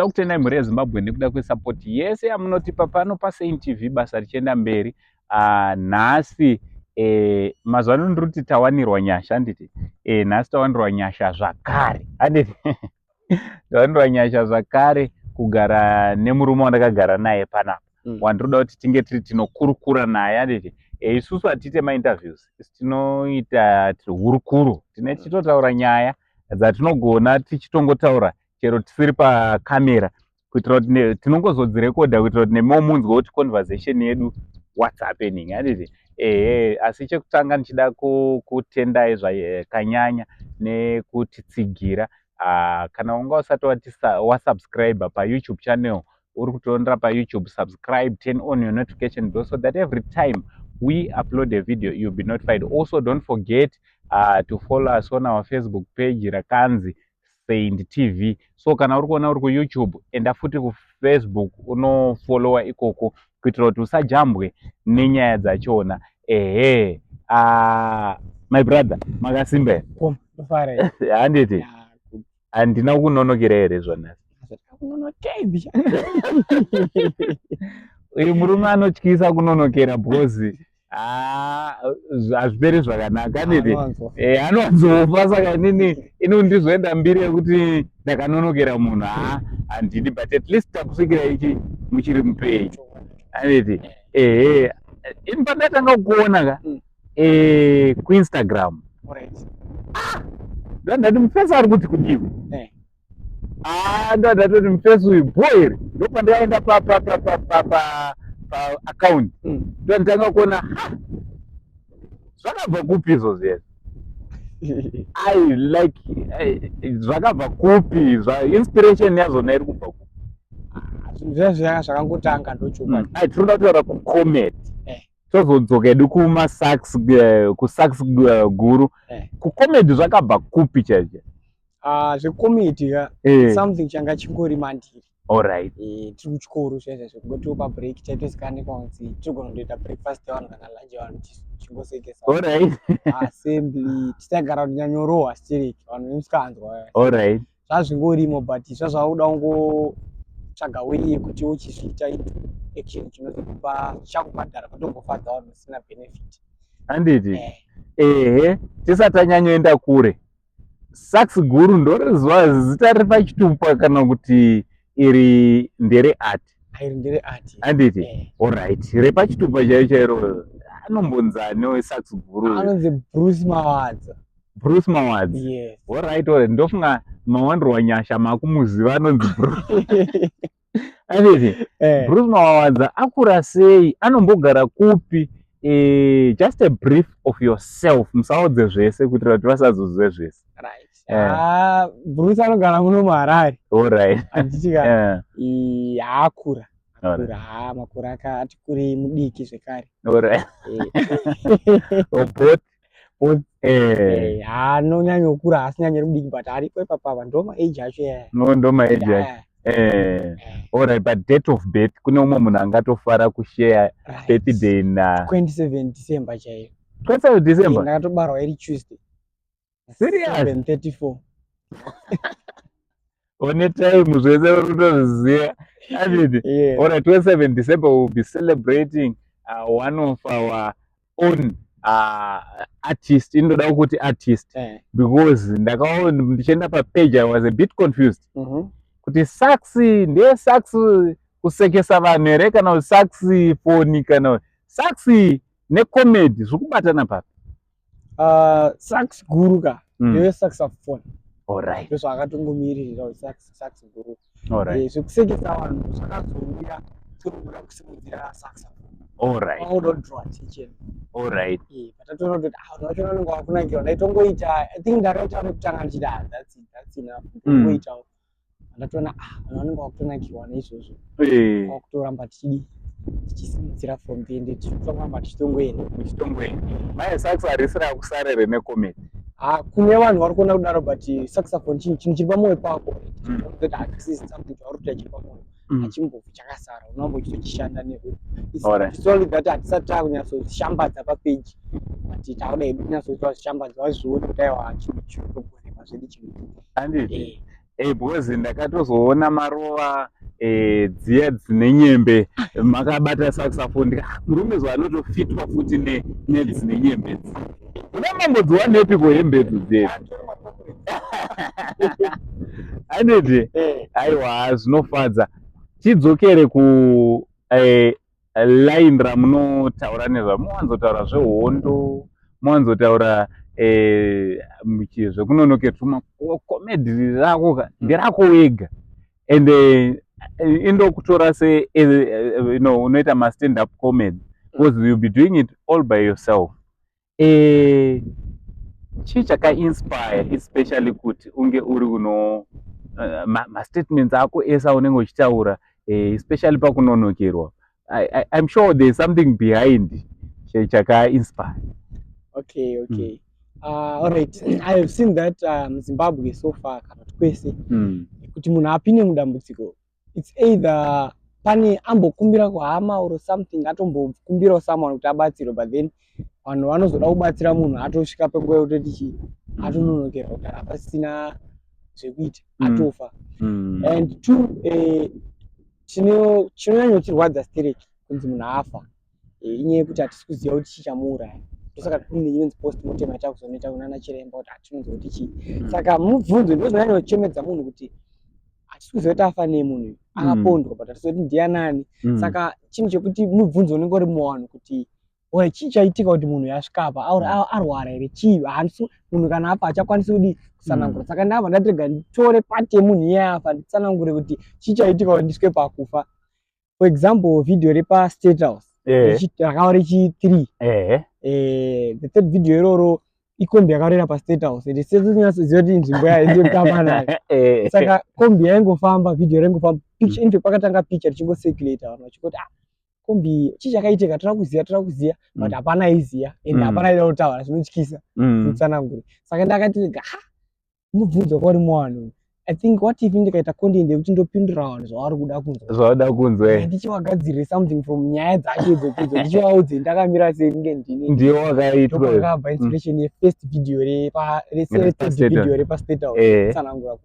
Tinoda kutenda mhuri yeZimbabwe nekuda kwesapoti yese yamunotipa pano paSaint TV basa richienda mberi. Nhasi mazuva ano ndiri tawanirwa nyasha handiti. Nhasi tawanirwa nyasha zvakare handiti. Tawanirwa nyasha zvakare kugara nemurume wandakagara naye panapa. Wandinoda kuti tinge tiri tinokurukura naye handiti. Isusu hatite mainterviews, tinoita hurukuru, tichitotaura nyaya dzatinogona tichitongotaura chero tisiri pakamera kuitira kuti tinongozodzirekodha kuitira kuti nemo munzwe kuti conversation yedu what's happening handiti. Asi chekutanga ndichida kutendai zvakanyanya nekutitsigira. Kana unga usati wasubscribe paYouTube channel, uri kutoonera paYouTube, subscribe, turn on your notification bell so that every time we upload a video you'll be notified. Also don't forget to follow us on our Facebook page rakanzi Saint TV. So kana uri kuona uri kuYouTube enda futi kuFacebook unofollowa ikoko kuitira kuti usajambwe nenyaya dzachona. My brother, makasimba handiti handina kunonokera here zvona. Uyu murume anotyisa kunonokera because hazviperi zvakanaka handiti. Anowanzofa saka inini ndizoenda mbiri yekuti ndakanonokera munhu. Handidi, but at least takusvikira ichi muchiri mupenyu handiti. Ini pandatanga kuona ka kuInstagram ndandati mufesi ari kuti kudii. Ndandati kuti mufesi uyu boy ndopandaenda pa account ndanditanga kuona zvakabva kupi izvozvo yes. I like zvakabva kupi inspiration yazvona iri kubva kupi. Zvinhu zvanga zvakangotanga ndochuka. Tinoda kutaura kuComet tozodzoka edu kumasax kusax guru. KuComet zvakabva kupi chaicho? ZveComet something changa chingori mandiri. Alright. Tiri kuchikoro zvaizvo kungotopa break chaitozikanwa kunzi tigona kuita breakfast yavanhu kana lunch yavanhu chingosekesa. Alright. Assembly tisagara kunyanyorohwa still vanhu musikanzwa. Alright. Zvazvingorimo but zvazvakuda kungotsvaga way yekuti uchizviita action chinokupa chakubhadhara kutongofadza vanhu usina benefit handiti. Tisati tanyanyoenda kure, sax guru ndoriziva zita riri pachitupa kana kuti iri ndere art? Iri ndere art handiti. Alright, repachitupa chaiyo chairo anombonzani wesax guru? Anonzi Bruce Mawadza. Bruce Mawadza. Yes. Alright, ndofunga mawandirwa nyasha makumuziva anonzi Bruce. Handiti. Bruce Mawadza akura sei, anombogara kupi? Just a brief of yourself, musaudze zvese kuitira kuti vasazozive zvese. Right. Bruce anogara muno muHarare. Alright. Anditika akura makore ati kurei mudiki zvekare. Alright. Both. Anonyanya kukura asi nyanya mudiki but aripo ipapa ndoma age acho ndoma age acho. Alright, but date of birth kune umwe munhu angatofara kushare birthday na 27 December chaiyo. 27 December? Ndakatobarwa iri Tuesday. Serious? 7:34. One time zvese uri kutozviziva. Alright, 27 December we'll be celebrating one of our own artist. Indoda kuti artist because ndakaona ndichienda papage I was a bit confused. Kuti sax ndiye sax kusekesa vanhu here kana sax foni kana sax necomedy zvikubatana papi? Sax guru ka ndiye saxophone. Alright. Ndizvo akatongomirira sax guru. Alright. Zvekusekesa vanhu zvakazouya tokuda kusimudzira saxophone. Alright. All draw attention. Alright. Patatoona kuti vanhu vacho vanenge vakunakirwa ndaitongoita I think ndakaita nekutanga ndichida that's enough. Ndongoita ndatoona vanhu vanenge vakutonakirwa neizvozvo. Kwakutoramba tichisimudzira from the end tichitoramba tichitongoenda. Mai sax harisina kusarere necomedy. Kune vanhu vari kuona kudaro but saxophone chinhu chiri pamwoyo pako. That access something chauri kuita chiri pamwoyo. Hachimbobvi chakasara unombo uchitochishanda newe. It's only that hatisati takunyatsozvishambadza papage but takuda kunyatsoshambadza vazvione kuti aiwa chiri kugoneka zvedu chiri. Handiti. because ndakatozoona maruva dziya dzine nyembe makabata saxophone murume zvaanotofitwa futi nedzine nyembe dzi una mambodziwa nepiko hembe dzedu aneti aiwa zvinofadza tidzokere ku line ramunotaura nezva muwanzotaura zvehondo muwanzotaura zvekunonoke tuma komedi rako nderako wega ende indokutora se unoita ma-stand up comedy because you'll be doing it all by yourself. Chii chakainspire especially kuti unge uri uno ma-statements ako esa unenge uchitaura especially pakunonokerwa. I'm sure there's something behind chakainspire. Okay. All right. I have seen that Zimbabwe so far kana kwese kuti munhu apinde mudambudziko, it's either pane ambokumbira kuhama or something atombokumbira someone kuti abatsirwe, but then vanhu vanozoda kubatsira munhu atosvika penguva yekutoti atononokera kuti hapasina zvekuita atofa. And two, chinonyanyotirwadza stereki kunzi munhu afa inyaya yekuti hatisi kuziva kuti chii chamuuraya. Saka kune inonzi postmortem yatakuzonoita kunana chiremba kuti hatinonzwa kuti chii. Saka mubvunzo ndozvinonyanyochemedza munhu kuti hatisi kuziva kuti afa nei munhu akapondwa but hatisi kuti ndianani. Saka chinhu chekuti mubvunzo unenge uri muwanhu kuti chii chaitika kuti munhu yasvika apa arwara here, chii. Munhu kana afa hachakwanisi kudi kusanangura. Saka ndabva ndatirega nditore pati yemunhu iyaya afa nditsanangure kuti chii chaitika kuti ndisvike pakufa. For example, video repa State House rakava rechi3 the third video iroro ikombi yakarera pa-State House ende setinyasoziva kuti nzvimbo yaindekutambanayo. Saka kombi yaingofamba, video raingofamba, into pakatanga picha richingosirculate vanhu vachingoti kombi chii chakaitika, tara kuziya but hapana aiziya ende hapana aida kutaura, zvinotyisa kutsanangura. Saka ndakati mubvunzo kwari muwanhu, I think what if ndikaita content yekuti ndopindura vanhu zvavari kuda kunzwa, ndichivagadzirira something from nyaya dzacho idzodzo, ndichivaudze ndakamira sei nge ndini. Ndiyo wakaitwa ndokakabva inspiration yefirst video video repa-State House kutsanangura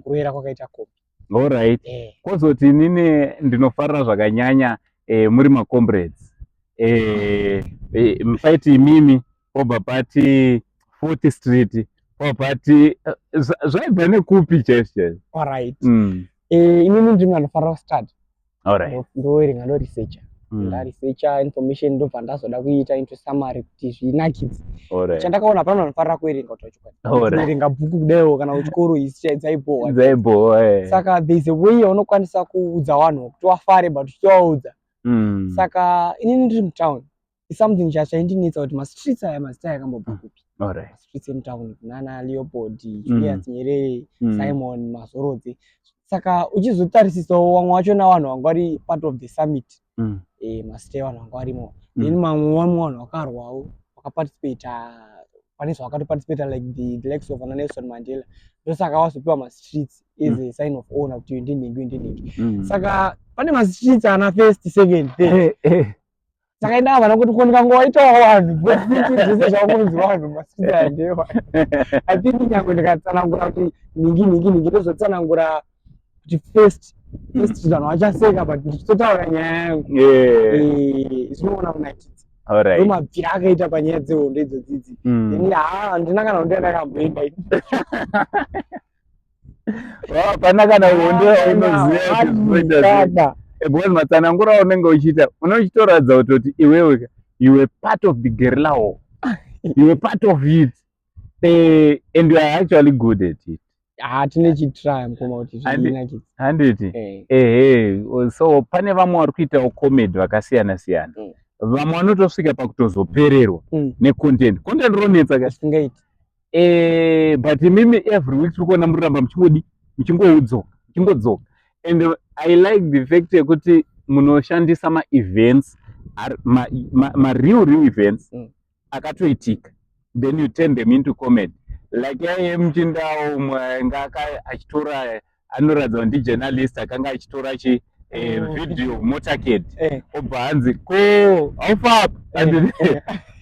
kurwera kwakaita kombi. Alright. Kwozoti inini ndinofarira zvakanyanya muri macomrades musaiti imimi pobva pati 4th Street pati zvaibva nekupi chaizvo. Alright. Inini ndinhu anofarira kustudy. Alright. Ndoerenga ndoresearcha ndaresearcha information ndobva ndazoda kuita into summary kuti zvinakidze. Chandakaona pano anofarira kuerenga kuti kuerenga bhuku kudaiwo kana kuchikoro history dzaibowa. Saka there is a way yaunokwanisa kuudza vanhu kuti wafare but uchivaudza. Saka inini ndiri mutown, is something chaindinetsa kuti ma-streets aya mazita yakambobva kupi. Streets emutown kunana Leopold, Julius Nyerere, Simon Mazorodze. Saka uchizotarisisawo wamwe wacho navanhu vanga vari part of the summit, mazita evanhu vanga varimo. Then vamwe vanhu vakarwawo vakaparticipate, pane zvavakatoparticipate like the likes of Nelson Mandela. Ndosaka vazopiwa ma-streets as a sign of honor kuti ndinhingi. Saka pane ma-streets ana first, second, third. Saka ndabva kuti ndikangoitawo vanhu zvese zvakunzi vanhu ma-streets aya ndewa. I think nyange ndikatsanangura kuti ningi ndozotsanangura kuti first vanhu vachaseka but ndichitotaura nyaya yangu. Zvinoona kunakidza. Mabvira akaita panyaya dzehondo idzodzidzi. Handina kana hondo yandakamboenda. Hapana kana hondo yaunoziva. Because matsanangura unenge uchiita unochitoratidza kuti iwewe you were part of the guerrilla war. You were part of it. And you are actually good at it. Tine chitry mukoma kuti zvinakidza. Handiti. So pane vamwe vari kuitawo comedy vakasiyana siyana. Vamwe vanotosvika pakutozopererwa necontent. Content ronetsa kasingaiti. But mimi every week tiri kuona muramba muchingodzoka. And I like the fact yekuti munoshandisa ma-events, ma-real events akatoitika, then you turn them into comedy. Like muchindau ngaka achitora anoratidza kuti journalist akanga achitora video motorcade obva hanzi ko aufa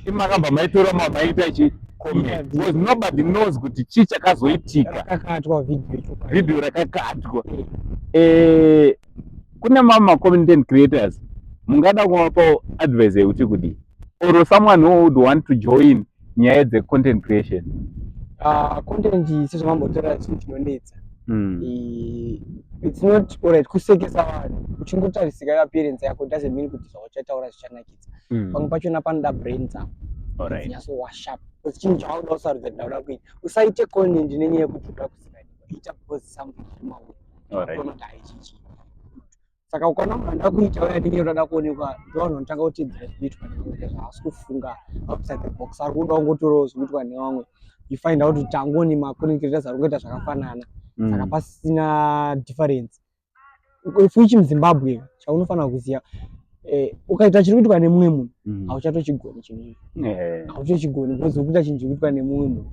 imakamba maitora mamaita comment because nobody knows kuti chii chakazoitika. Rakakatwa Video rakakatwa. Kuna mama content creators mungada kuvapa advice yekuti kudi or someone who would want to join nyaya dzecontent creation? Content sezvamambotora chinhu chinonetsa. It's not alright kusekesa vanhu uchingotarisika appearance yako doesn't mean kuti zvauchataura zvichanakidza. Pamwe pachona panoda brain dzako dzinyaso sharp because chinhu chauda usarudza ndauda kuita. Usaite content nenyaya yekuti uda kuzikanwa, ita because something unoda ichichi. Saka ukaona munhu anoda kuita uya nenyaya unoda kuonekwa ndovanhu vanotanga kuteedzera zvinoitwa nenyaya zvaasi kufunga outside the box. Ari kuda kungotorawo zvinoitwa nevamwe. You find out kuti angoni macontent creators ari kuita zvakafanana. Saka pasina difference. If uchi muZimbabwe chaunofanira kuziva ukaita chiri kuitwa nemumwe munhu hauchatochigoni chinhu. Hauchatochigoni because ukuita chinhu chiri kuitwa nemumwe munhu.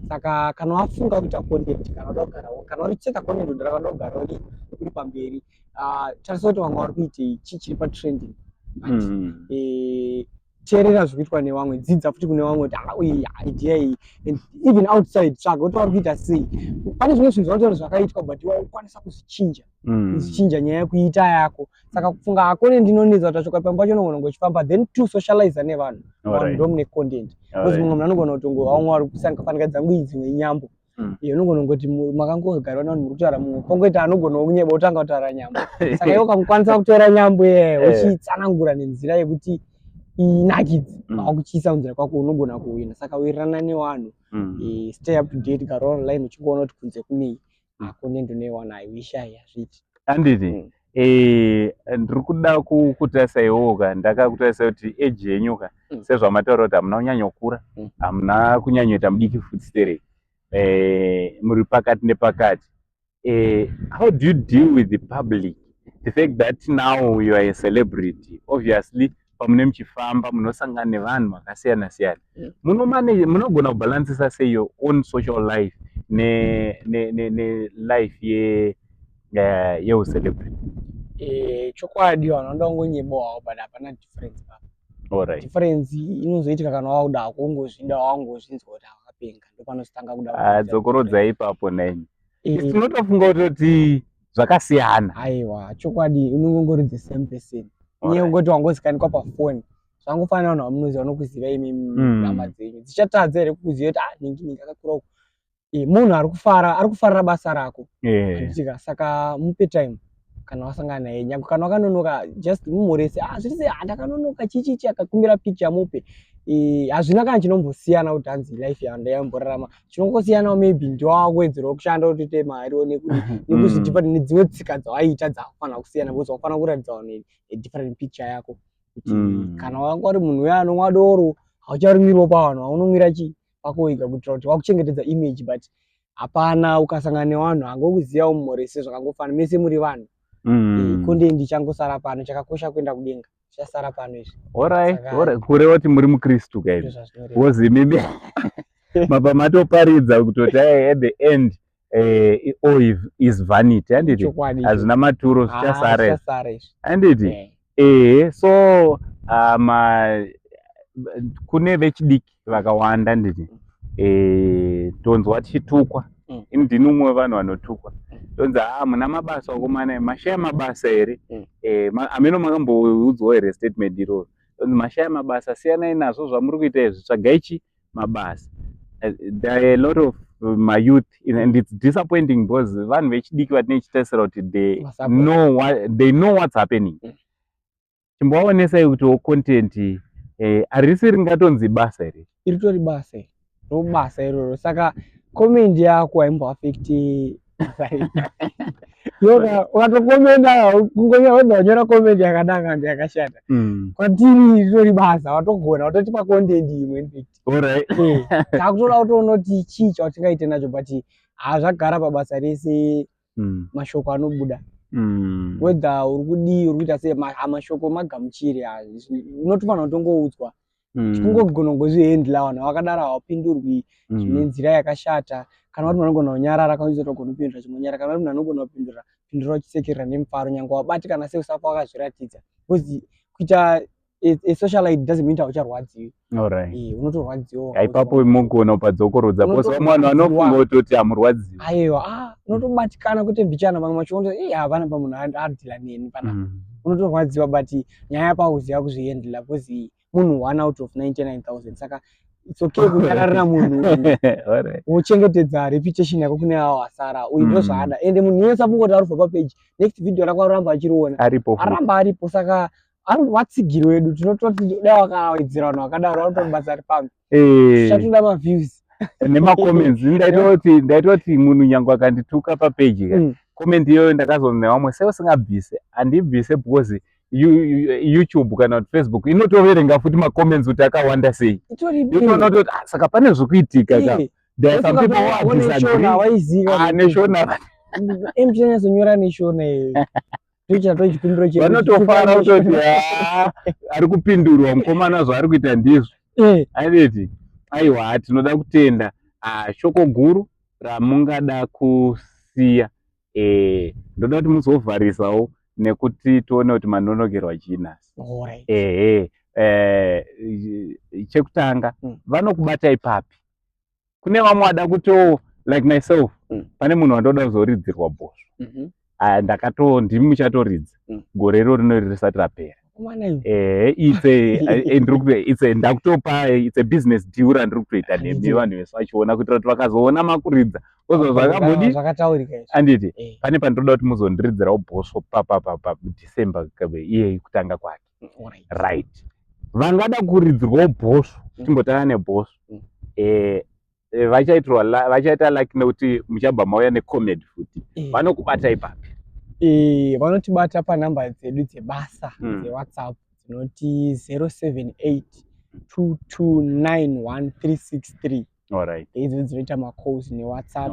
Saka kana wafunga kuita content kana unoda kugarawo kana uricheka content unoda kugarawo uri pamberi tarisa kuti vamwe vari kuitei chii chiri patrending. Teerera zviri kuitwa nevamwe, dzidza futi kune vamwe kuti uyi idea iyi and even outside tsvaga kuti vari kuita sei. Pane zvimwe zvinhu zvautori zvakaitwa but wakukwanisa kuzvichinja nyaya yekuita yako. Saka kufunga content inonetsa kuti tachoka pamwe pacho unogona kungochifamba then to socialize nevanhu ndo mune content. Because mumwe munhu anogona kutongo vamwe vari kusanika dzangu idzimwe nyambo. Unogona kungoti makangogara navanhu muri kutaura mumwe pongoita anogona kunyeba utanga kutaura nyambo. Saka iwe ukamukwanisa kutora nyambo uchitsanangura nenzira yekuti inakidze akuchiisa munzira kwako unogona kuwina. Saka wirirana nevanhu, stay up to date, gara online uchingoona kuti kunze kunei content unoiwana haiwishai hazviti. Handiti ndiri kuda kukutarisa iwoka ndakakutarisa kuti age yenyuka sezvamataura kuti hamuna kunyanya kukura, hamuna kunyanyoita mudiki futsiterei, muri pakati nepakati. How do you deal with the public? The fact that now you are a celebrity, obviously pamune muchifamba munosangana nevanhu vakasiyana siyana, munogona kubalansisa sei your own social life ne life yeuselebrity? Chokwadi vanhu vanoda kungonyebowawo but hapana difference papa. Difference inozoitika kana wauda kungozvinda wangozvinzwa kuti hawakapenga ndopanozotanga kuda dzokorodzai ipapo naini. Tinotofunga kuti zvakasiyana. Aiwa, chokwadi unongori the same person. Nyaya yekungoti wangozikanikwa pafoni zvangofanira vanhu vamunoziva vanokuziva imi nhama dzenyu dzichatadza here kukuziva kuti ningi akakura uku. Munhu ari kufarira basa rako. Saka mupe time kana wasangana naye, nyangwe kana wakanonoka just mumhorese zviri sei ndakanonoka chichichi akakumbira picture mupe. Hazvina kana chinombosiyana kuti hanzi life yandayamborarama, chinongosiyanawo maybe ndowawedzerawo kushanda kutoite mari nekuzvidhipati nedzimwe tsika dzawaita dzakufanira kusiyana because wakufanira kuratidza vanhu different picture yako kuti kana wanga uri munhu uya anomwa doro haucharumiriwo pavanhu, haunomira chii pako wega kuitira kuti wakuchengetedza image but hapana ukasangana nevanhu hangokuzivawo mumhorese zvakangofanira mese muri vanhu. Content changosara pano chakakosha kuenda kudenga chasara pano izvi. Alright, kureva kuti muri mukristu kaizvi wozi mimi mabva matoparidza kutoti at the end all is vanity, handiti hazvina maturo zvichasara handiti. So kune vechidiki vakawanda handiti tonzwa tichitukwa. Ndini umwe wevanhu vanotukwa tonzi muna mabasa akomana mashaya mabasa here. Ameno makamboudzwawo here statement iroro tonzi mashaya mabasa siyanai nazvo zvamuri kuita izvi, tsvagai chi mabasa. There are a lot of my youth and it's disappointing because vanhu vechidiki vatinechitarisira kuti they know what's happening. Chimboaonesai kuti content harisi ringatonzi basa here, iritori basa robasa iroro. Saka comment yako haimboaffecti yoga ukatokomenda kungonyora comment yakanaka ndi yakashata kwatiri ritori basa watogona watotipa content imwe infact. Takutoda kutoona kuti chii chatingaite nacho but zvagara pabasa rese mashoko anobuda whether uri kudii uri kuita sei mashoko magamuchiri unotofanira kutongoudzwa chikungogona kungozvihendla vanhu vakadaro hawapindurwi zvine nzira yakashata. Kana vari munhu anogona kunyarara kauzotogona kupindura chimonyara, kana vari munhu anogona kupindura uchisekerera nemufaro nyangwe wabati kana sei usafa wakazviratidza because kuita a socialite doesn't mean ucharwadziwi. Alright. Unotorwadziwa. Ipapo munogona padzokorodza pose mwana anofunga kutoti amurwadziwi. Aiwa, unotobatikana kuti mbichana vamwe vachiona havana pamunhu adhila neni pana. Unotorwadziwa but nyaya pauziva kuzviendela because munhu 1 out of 99,000 saka it's okay kunyararira munhu wochengetedza reputation yako kune avo vasara uyu ndozvaada ende munhu yese apongoti arubva papage next video rako aramba achiriona aramba aripo saka vatsigiro wedu tinototi dai wakawedzera vanhu vakadaro vanotobasa ari pamwe tichatoda maviews nemacomments. Ndaitoti munhu nyange akandituka papage comment iyoyo ndakazonzi nevamwe sei usingabvise. Handibvise because YouTube kana Facebook inotoverenga futi macomments kuti akawanda sei. Inotoona kuti saka pane zvikuitika ka. There are some people who disagree. Neshona. Emchinazonyora neshona iyo. Vanotofara kutoti ari kupindurwa mukomana zvaari kuita ndizvo. Anditi aiwa tinoda kutenda shoko guru ramungada kusiya. Ndoda kuti muzovharisawo nekuti tuone kuti manonokerwa chinasi. Chekutanga vanokubata ipapi. Kune vamwe vada kuto like myself pane munhu wandoda kuzoridzirwa bhosvo. Ndakati muchatoridza gore rino risati rapera. Ndakutopa it's a business deal randiri kutoita nemi vanhu vese vachiona kuitira kuti vakazoona makuridza zvakambodi anditi pane pandoda kuti muzondiridzirawo bhosvo December iye kutanga kwake. Right. Vangada kuridzirwawo bhosvo timbotanga nebhosvo vachaita like nekuti muchabva mauya necomedy futi vanokubata ipapi. Vanotibata panhamba dzedu dzebasa dzeWhatsApp dzinoti 07822913363. Alright. Idzo dzinoita macalls neWhatsApp.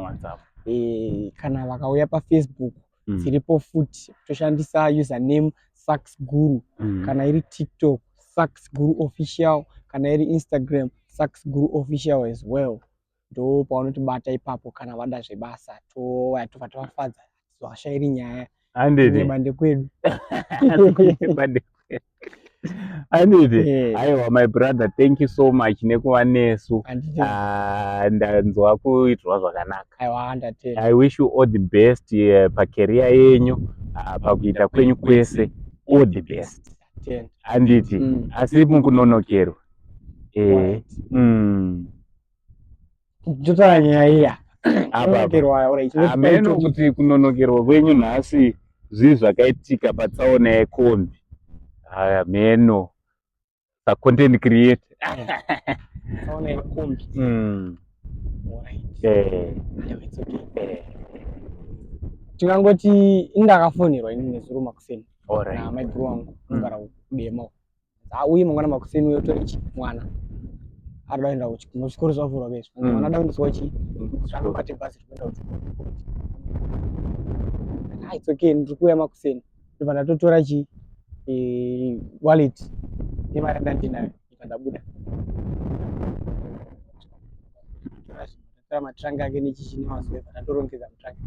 Kana vakauya paFacebook dziripo futi toshandisa username Sax Guru. Kana iri TikTok Sax Guru Official, kana iri Instagram Sax Guru Official as well. Ndo paunotibata ipapo kana vada zvebasa tofadza zvashairi nyaya. Anditi bande kwedu. Anditi aiwa my brother, thank you so much nekuva nesu. Ndanzwa kuitirwa zvakanaka. Aiwa ndatenda. I wish you all the best pacareer yenyu pakuita kwenyu kwese. All the best. Anditi asi mukunonokerwa. Ndotanya nyaya iya. Ameno kuti kunonokerwa kwenyu nhasi zvii zvakaitika patsaona yekombi. Ameno content creator. Tsaona yekombi. Tingangoti indakafonerwa ini nezuro makuseni. Na mai bro wangu ngara kudema. Uye mangwana makuseni uyo tori mwana. Arbaenda kuchikoro zvavhurwa bezvo. Mwana ada kundiswa chi. Zvakabate basi kuenda kuchikoro. It's okay, ndikuya makuseni. Ndibva totora chi wallet nemari ndandinayo ndabuda. Tora matranga ake nechichini maswe ndatorongedza matranga.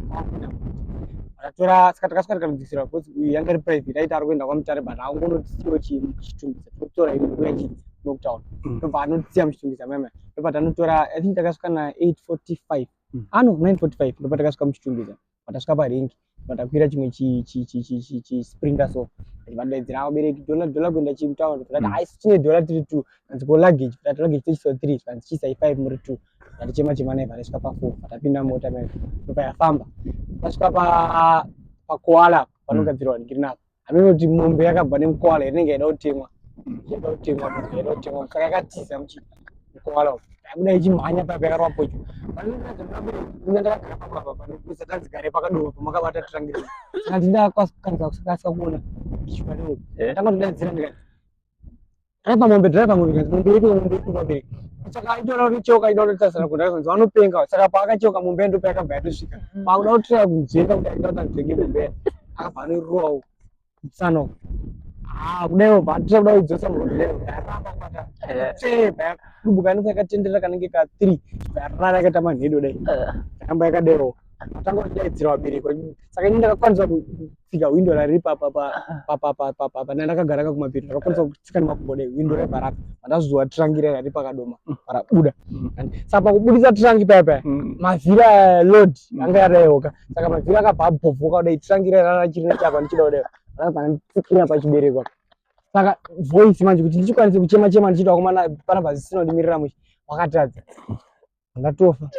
Ndatora saka takaswera kamudzisira kuti uyu yanga iri private aita ari kuenda kwamutare but angonotsiwa chitungisa totora ino kuya chi lockdown. Ndobva anotsiya muchitungisa mama. Ndobva tanotora I think takasvika na 8:45. No 9:45 ndobva takasvika muchitungisa. Patasvika parengi patakwira chimwe chi sprinter so vadaidzira vabereki dollar kuenda chitown kuti tine dollar tiri 2 kanziko luggage luggage tichiso 3 kanzichisa 5 muri 2 ndatichema chema naye patasvika pa 4 patapinda mota mimi ndopa yafamba tasvika pa koala panogadzirwa ngirina aminoti mombe yakabva nemukoala inenge yaida kutemwa saka yakatiza muchi koala kuda ichimhanya papa yakarwa pocho ndakagara papa panopisa tanzigare pakadowa pamakabata trangira kandi ndakasika kuona ichipano ndakatodaidzira ndikati driver mombe yedu pabereki saka itora richoka idaona tasara kuti ndakazonzi vanopenga saka paakachoka mombe ndopa yakabva yatosvika pakuda kutoya kunzvenga kuti aida kuti andenge mombe akabva anoruwawo kutsano kudaiwo bhatira kudzosa mudero yaramba kwata dubuka ndopa yakatenderera kanenge ka 3 yarara yakaita manhedo dai yakamba yakadero Atanga kudaidzira vabereki. Saka ini ndakakwanisa kutsika window rari papa ndakagara kumapiri. Ndakakwanisa kutsika nemakumbo window rebhara. Ndazozwa trangira rari pakadoma parabuda. Saka pakubudisa trangi papa mavhiri load anga yarayoka. Saka mavhiri akabva abhovhoka kudai trangira rara chirina chapa ndichida kudai. Ndakabva pachibereko. Saka voice manje kuti ndichikwanise kuchema ndichida kumana pana pasina kundimirira mushi wakatadza. Ndatofa.